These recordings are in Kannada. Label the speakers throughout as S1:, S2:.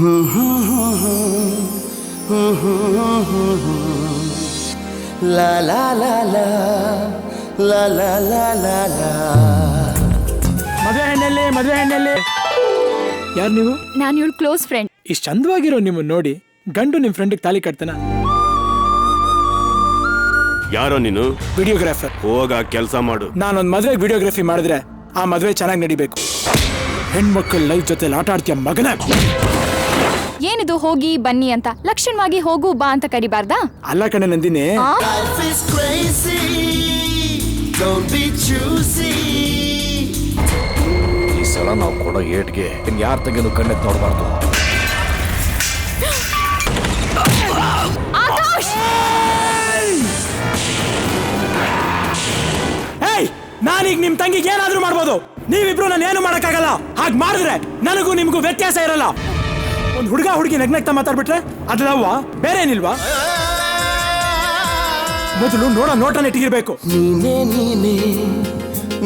S1: ಲಾ ಲಾ ಲಾ ಲಾ ಲಾ ಲಾ ಲಾ ಲಾ ಲಾ.
S2: ಮದುವೆ ಹೆಣ್ಣಲ್ಲಿ ಯಾರು ನೀವು?
S3: ನಾನು ಇವಳು ಕ್ಲೋಸ್ ಫ್ರೆಂಡ್.
S2: ಇಷ್ಟು ಚಂದವಾಗಿರೋ ನಿಮ್ಮನ್ನ ನೋಡಿ ಗಂಡು ನಿಮ್ ಫ್ರೆಂಡಿಗೆ ತಾಲಿ ಕಟ್ತಾನ?
S4: ಯಾರೋ ನೀನು?
S2: ವಿಡಿಯೋಗ್ರಾಫರ್.
S4: ಹೋಗ ಕೆಲಸ ಮಾಡು.
S2: ನಾನೊಂದ್ ಮದ್ವೆಗೆ ವಿಡಿಯೋಗ್ರಫಿ ಮಾಡಿದ್ರೆ ಆ ಮದ್ವೆ ಚೆನ್ನಾಗಿ ನಡಿಬೇಕು. ಹೆಣ್ಮಕ್ಳ ಲೈಫ್ ಜೊತೆ ಆಟ ಆಡ್ತೀಯ ಮಗನ.
S3: ಏನಿದು ಹೋಗಿ ಬನ್ನಿ ಅಂತ ಲಕ್ಷಣವಾಗಿ ಹೋಗು ಬಾ ಅಂತ ಕರಿಬಾರ್ದಾ?
S2: ಅಲ್ಲ ಕಣೆ Nandini,
S1: Life is crazy, don't be choosy.
S5: ಈ ಸಲ ನಾವು ಕೊಡೋ ಏಟ್ಗೆ ಯಾರ ತಂಗಿನೂ ಕಣ್ಣೆತ್ ನೋಡಬಾರ್ದು.
S3: ಆಕಾಶ್!
S2: ಏಯ್, ನಾನೀಗ ನಿಮ್ ತಂಗಿಗೆ ಏನಾದ್ರೂ ಮಾಡ್ಬೋದು, ನೀವಿಬ್ರು ನಾನು ಏನು ಮಾಡಕ್ಕಾಗಲ್ಲ. ಹಾಗೆ ಮಾಡಿದ್ರೆ ನನಗೂ ನಿಮ್ಗೂ ವ್ಯತ್ಯಾಸ ಇರಲ್ಲ. ಒಂದ್ ಹುಡುಗ ಹುಡುಗಿ ನಗ್ನಗ್ತಾ ಮಾತಾಡ್ಬಿಟ್ರೆ ಅದಲ್ಲವ್ವ, ಬೇರೆ ಏನಿಲ್ವಾ? ಮೊದಲು ನೋಡೋ ನೋಟ ನೆಟ್ಟಿಗಿರ್ಬೇಕು.
S1: ನೀನೇ ನೀನೇ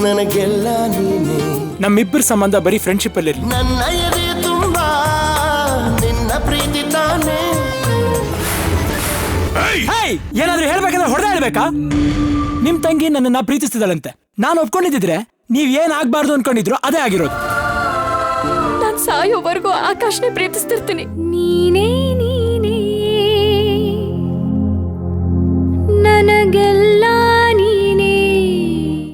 S1: ನನಗೆಲ್ಲ ನೀನೇ.
S2: ನಮ್ಮಿಬ್ಬರ ಸಂಬಂಧ ಬರೀ ಫ್ರೆಂಡ್ಶಿಪ್ ಅಲ್ಲಿ ಇರ್ಲಿ.
S1: ನನ್ನ ಎದೆ ತುಂಬಾ ನಿನ್ನ ಪ್ರೀತಿ ತಾನೇ.
S2: ಹೇಯ್, ಏನಾದ್ರೂ ಹೇಳ್ಬೇಕಂದ್ರೆ ಹೊಡೆದ ಹೇಳ್ಬೇಕಾ? ನಿಮ್ ತಂಗಿ ನನ್ನನ್ನ ಪ್ರೀತಿಸ್ತಿದ್ದಾಳಂತೆ. ನಾನು ಒಪ್ಕೊಂಡಿದ್ರೆ ನೀವ್ ಏನ್ ಆಗ್ಬಾರ್ದು ಅನ್ಕೊಂಡಿದ್ರು ಅದೇ ಆಗಿರೋದು.
S3: ನಾನ್ ಸಾಯೋವರೆಗೂ ಆಕಾಶ್ನೇ ಪ್ರೀತಿಸ್ತಿರ್ತೀನಿ. ನೀನೇ ನೀನೇ ನನಗೆಲ್ಲ ನೀನೇ.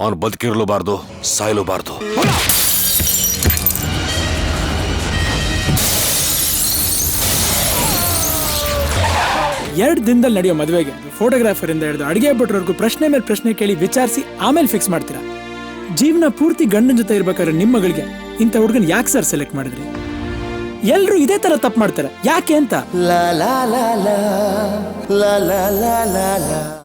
S5: ಅವನು ಬದುಕಿರಲೂಬಾರ್ದು, ಸಾಯಲೂಬಾರ್ದು.
S2: ಎರಡು ದಿನದಲ್ಲಿ ನಡೆಯೋ ಮದುವೆಗೆ ಫೋಟೋಗ್ರಾಫರ್ ಇಂದ ಹಿಡಿದು ಅಡಿಗೆ ಭಟ್ರವರೆಗೂ ಪ್ರಶ್ನೆ ಮೇಲೆ ಪ್ರಶ್ನೆ ಕೇಳಿ ವಿಚಾರಿಸಿ ಆಮೇಲೆ ಫಿಕ್ಸ್ ಮಾಡ್ತೀರಾ. ಜೀವನ ಪೂರ್ತಿ ಗಂಡನ ಜೊತೆ ಇರ್ಬೇಕಾದ್ರೆ ನಿಮ್ಮ ಮಗಳಿಗೆ ಇಂಥ ಹುಡುಗನ್ ಯಾಕೆ ಸರ್ ಸೆಲೆಕ್ಟ್ ಮಾಡಿದ್ರಿ? ಎಲ್ರು ಇದೇ ತರ ತಪ್ಪು ಮಾಡ್ತಾರೆ, ಯಾಕೆ ಅಂತ?
S1: ಲಾ ಲಾ ಲಾ ಲಾ ಲಾ ಲಾ ಲಾ ಲಾ.